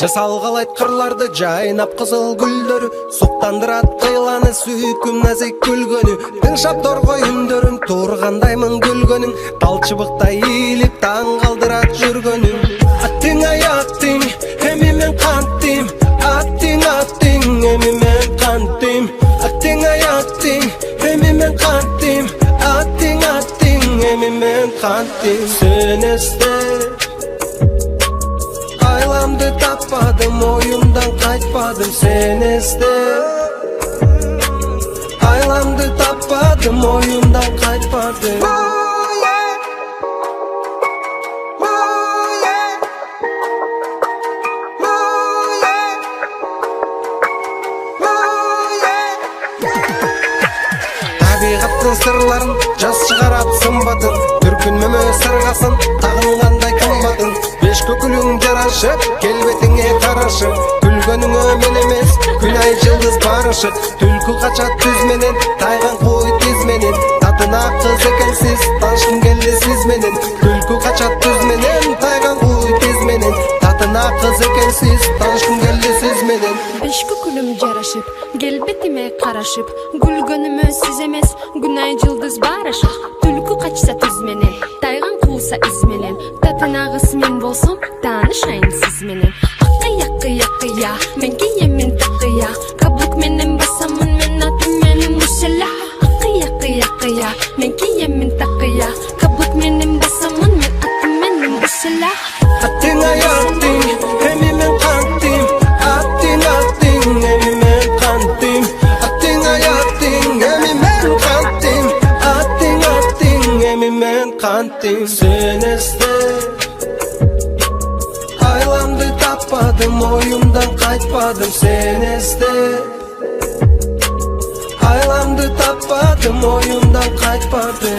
Жасалгалайт кырларды жайнап кызыл гүлдөрү, суктандырат кыйланы сүйкүм назик күлгөнү. Тыңшап торгой үндөрүң тургандаймын күлгөнүң, талчыбыктай ийилип таң калдырат жүргөнүң. Аттың аяттың, эми мен кантим, аттың эми мен кантим. Аттың аяттың, эми мен кантим, аттың эми мен кантим. Сен эсте айламды таппадым, оюмдан кайтпадым. Сен эсте айламды таппадым, оюмдан кайтпадым. Табигаттын сырларын жаз чыгарат сымбатын, түркүнмөмө сыргасын тагынгандай кымбатын. Беш көкүлүң жарашып, келбетиңе карашып, күлгөнүңө мен эмес күн ай жылдыз барышып. Түлкү качат түз менен, тайган кой тиз менен, татына кыз экенсиз, таанышкым келди сиз менен. Түлкү качат түз менен, тайган кой тиз менен, татына кыз экенсиз, таанышкым келди сиз менен. Беш көкүлүм жарашып, келбетиме карашып, күлгөнүмө сиз эмес күн ай жылдыз барышып. Түлкү качса түз менен, тайган кууса из менен, татынагыс мен болсом таанышайын сиз менен. Акыя, мен кийемин такыя, каблук менен басамын мен атым менен мушела. Акыя, мен кийемин такыя, каблук менен басамын мен атым менен мушела. Аттың аяттың, эми мен кантим, аттың эми мен кантим. Аттың аяттың, эми мен кантим, аттың эми мен кантим. Сен эсте айламды таппадым, оюмдан кайтпадым. Сен эсте айламды таппадым, оюмдан кайтпадым.